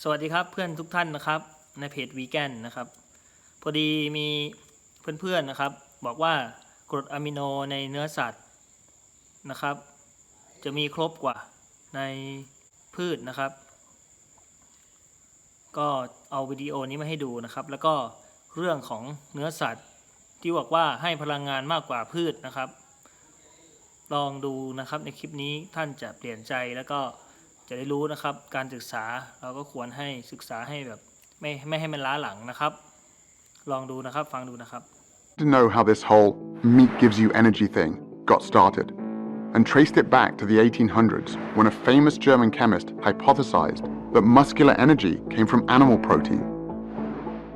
สวัสดีครับเพื่อนทุกท่านนะครับในเพจวีแกนนะครับพอดีมีเพื่อนๆนะครับบอกว่ากรดอะมิโนในเนื้อสัตว์นะครับจะมีครบกว่าในพืชนะครับก็เอาวิดีโอนี้มาให้ดูนะครับแล้วก็เรื่องของเนื้อสัตว์ที่บอกว่าให้พลังงานมากกว่าพืชนะครับลองดูนะครับในคลิปนี้ท่านจะเปลี่ยนใจแล้วก็จะได้รู้นะครับการศึกษาเราก็ควรให้ศึกษาให้แบบไม่ให้มันล้าหลังนะครับลองดูนะครับฟังดูนะครับ To know how this whole meat gives you energy thing got started and traced it back to the 1800s when a famous German chemist hypothesized that muscular energy came from animal protein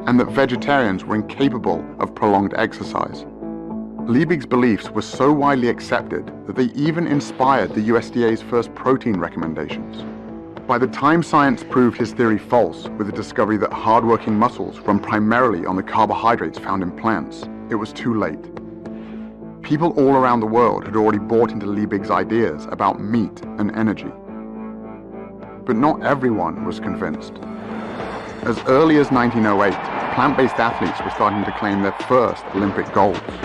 and that vegetarians were incapable of prolonged exercise. Liebig's beliefs were so widely accepted that they even inspired the USDA's first protein recommendations. By the time science proved his theory false with the discovery that hard-working muscles run primarily on the carbohydrates found in plants, it was too late. People all around the world had already bought into Liebig's ideas about meat and energy. But not everyone was convinced. As early as 1908, plant-based athletes were starting to claim their first Olympic golds.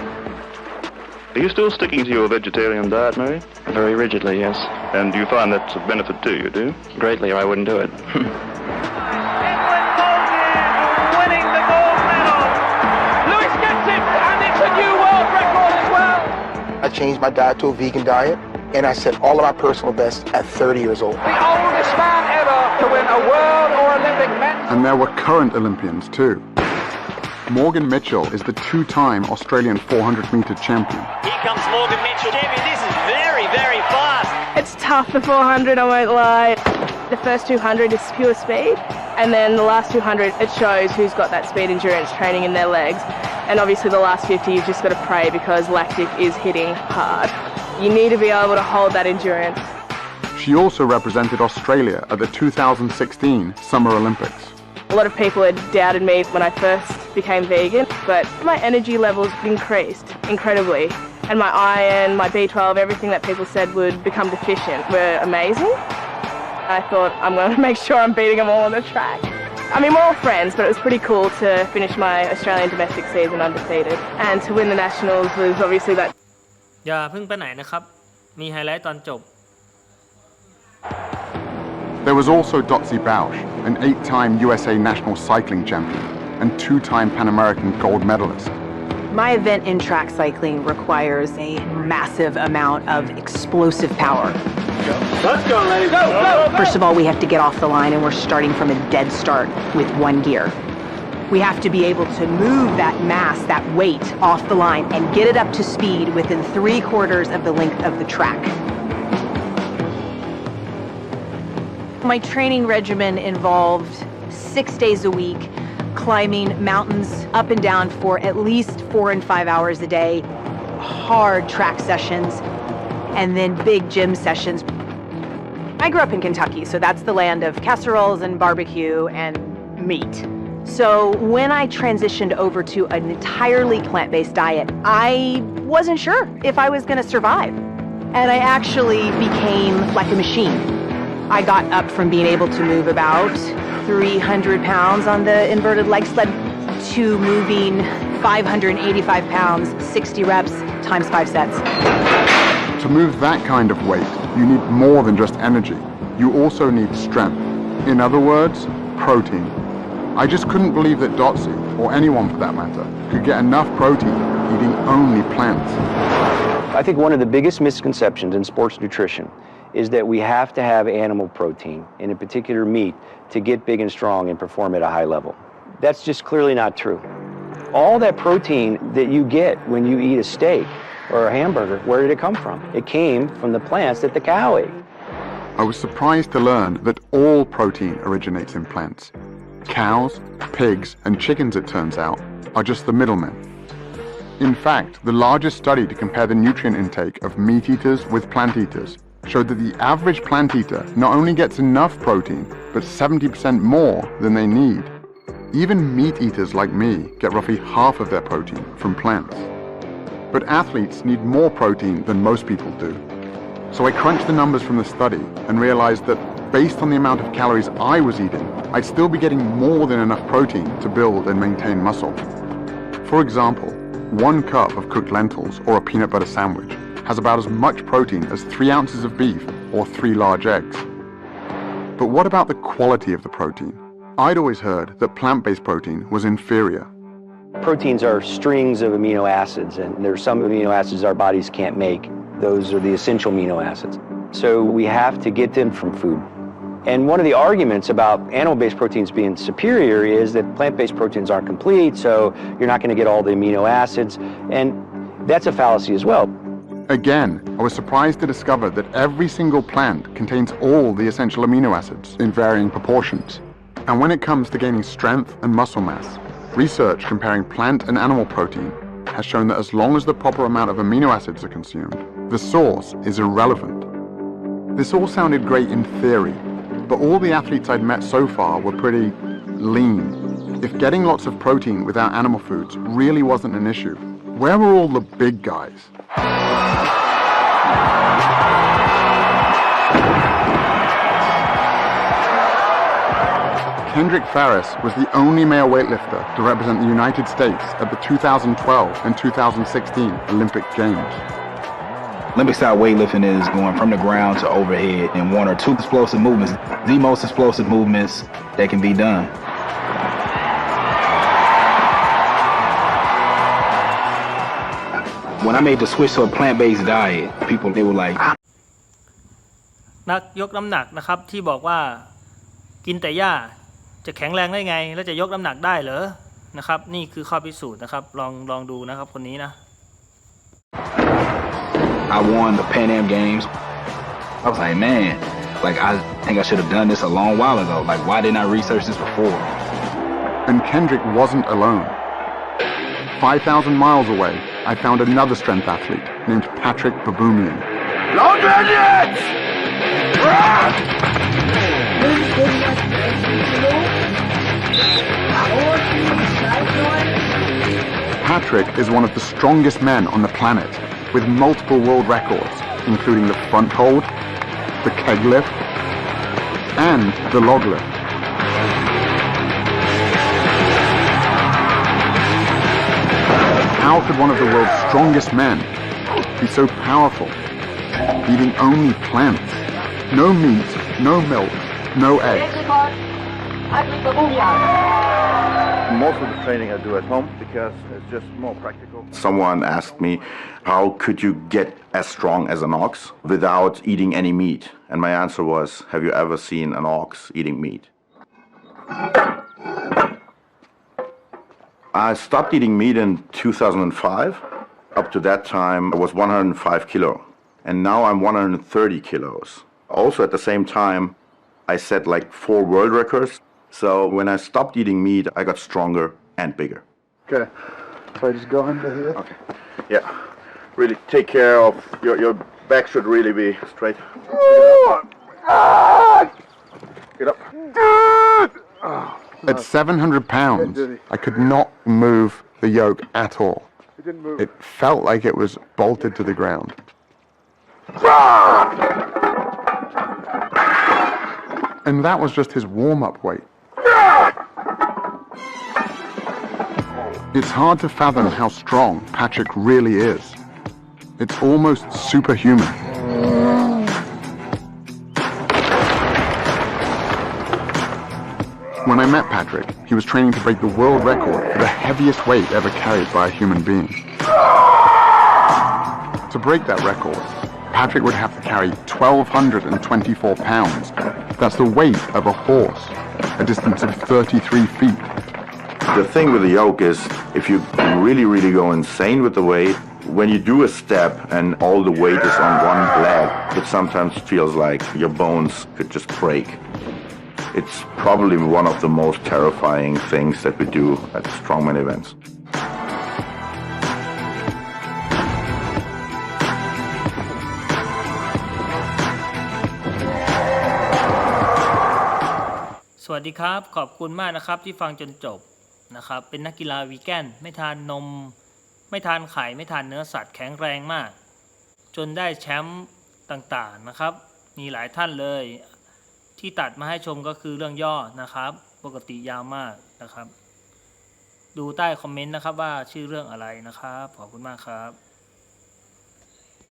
Are you still sticking to your vegetarian diet, Mary? Very rigidly, yes. And do you find that's of benefit to you, do you? Greatly, or I wouldn't do it. Winning the gold medal. Lewis gets it, and it's a new world record as well. I changed my diet to a vegan diet, and I set all of my personal bests at 30 years old. The oldest man ever to win a world or Olympic medal. And there were current Olympians too. Morgan Mitchell is the two-time Australian 400-metre champion. Here comes Morgan Mitchell. Jamie, this is very, very fast. It's tough, the 400, I won't lie. The first 200 is pure speed, and then the last 200, it shows who's got that speed endurance training in their legs. And obviously the last 50, you've just got to pray because lactic is hitting hard. You need to be able to hold that endurance. She also represented Australia at the 2016 Summer Olympics. A lot of people had doubted me when I first became vegan, but my energy levels increased incredibly. And my iron, my B12, everything that people said would become deficient were amazing. I thought, I'm going to make sure I'm beating them all on the track. I mean, we're all friends, but it was pretty cool to finish my Australian domestic season undefeated. And to win the nationals was obviously that. อย่าเพิ่งไปไหนนะครับมีไฮไลท์ตอนจบ There was also Dotsie Bausch, an 8-time USA national cycling champion and 2-time Pan American gold medalist. My event in track cycling requires a massive amount of explosive power. Let's go, ladies. Go, go, go. First of all, we have to get off the line and we're starting from a dead start with one gear. We have to be able to move that mass, that weight off the line and get it up to speed within 3/4 of the length of the track. My training regimen involved 6 days a week, climbing mountains up and down for at least 4 and 5 hours a day, hard track sessions, and then big gym sessions. I grew up in Kentucky, so that's the land of casseroles and barbecue and meat. So when I transitioned over to an entirely plant-based diet, I wasn't sure if I was going to survive. And I actually became like a machine. I got up from being able to move about 300 pounds on the inverted leg sled to moving 585 pounds, 60 reps times 5 sets. To move that kind of weight, you need more than just energy. You also need strength. In other words, protein. I just couldn't believe that Dotsie, or anyone for that matter, could get enough protein eating only plants. I think one of the biggest misconceptions in sports nutrition is that we have to have animal protein, and in particular meat, to get big and strong and perform at a high level. That's just clearly not true. All that protein that you get when you eat a steak or a hamburger, where did it come from? It came from the plants that the cow ate. I was surprised to learn that all protein originates in plants. Cows, pigs, and chickens, it turns out, are just the middlemen. In fact, the largest study to compare the nutrient intake of meat eaters with plant eaters showed that the average plant eater not only gets enough protein, but 70% more than they need. Even meat eaters like me get roughly half of their protein from plants. But athletes need more protein than most people do. So I crunched the numbers from the study and realized that based on the amount of calories I was eating, I'd still be getting more than enough protein to build and maintain muscle. For example, 1 cup of cooked lentils or a peanut butter sandwich has about as much protein as 3 ounces of beef or 3 large eggs. But what about the quality of the protein? I'd always heard that plant-based protein was inferior. Proteins are strings of amino acids, and there are some amino acids our bodies can't make. Those are the essential amino acids. So we have to get them from food. And one of the arguments about animal-based proteins being superior is that plant-based proteins aren't complete, so you're not going to get all the amino acids, and that's a fallacy as well. Again, I was surprised to discover that every single plant contains all the essential amino acids in varying proportions. And when it comes to gaining strength and muscle mass, research comparing plant and animal protein has shown that as long as the proper amount of amino acids are consumed, the source is irrelevant. This all sounded great in theory, but all the athletes I'd met so far were pretty lean. If getting lots of protein without animal foods really wasn't an issue, where were all the big guys? Kendrick Farris was the only male weightlifter to represent the United States at the 2012 and 2016 Olympic Games. Olympic-style weightlifting is going from the ground to overhead in 1 or 2 explosive movements, the most explosive movements that can be done. When I made the switch to a plant-based diet, people, they were like, นักยกน้ำหนักนะครับที่บอกว่ากินแต่หญ้าจะแข็งแรงได้ไงแล้วจะยกน้ำหนักได้เหรอนะครับนี่คือข้อพิสูจน์นะครับลองดูนะครับคนนี้นะ I won the Pan Am Games. I was like, man, like I think I should have done this a long while ago. Like, why didn't I research this before? And Kendrick wasn't alone. 5,000 miles away, I found another strength athlete named Patrick Baboumian. Patrick is one of the strongest men on the planet, with multiple world records, including the front hold, the keg lift, and the log lift. How could one of the world's strongest men be so powerful, eating only plants? No meat, no milk, no eggs. Most of the training I do at home because it's just more practical. Someone asked me, how could you get as strong as an ox without eating any meat? And my answer was, have you ever seen an ox eating meat? I stopped eating meat in 2005. Up to that time, I was 105 kilo. And now I'm 130 kilos. Also at the same time, I set like 4 world records. So when I stopped eating meat, I got stronger and bigger. Okay, so I just go under here. Okay, yeah. Really take care of your back should really be straight. Get up. At 700 pounds, I could not move the yoke at all. It felt like it was bolted to the ground. And that was just his warm-up weight. It's hard to fathom how strong Patrick really is. It's almost superhuman. When I met Patrick, he was training to break the world record for the heaviest weight ever carried by a human being. To break that record, Patrick would have to carry 1,224 pounds. That's the weight of a horse, a distance of 33 feet. The thing with the yoke is, if you really go insane with the weight, when you do a step and all the weight is on one leg, it sometimes feels like your bones could just break. It's probably one of the most terrifying things that we do at strongman events. สวัสดีครับขอบคุณมากนะครับที่ฟังจนจบนะครับเป็นนักกีฬาวีแกนไม่ทานนมไม่ทานไข่ไม่ทานเนื้อสัตว์แข็งแรงมากจนได้แชมป์ต่างๆนะครับมีหลายท่านเลย ที่ตัดมาให้ชมก็คือเรื่องย่อนะครับปกติยาวมากนะครับดูใต้คอมเมนต์นะครับว่าชื่อเรื่องอะไรนะครับขอบคุณมากครับ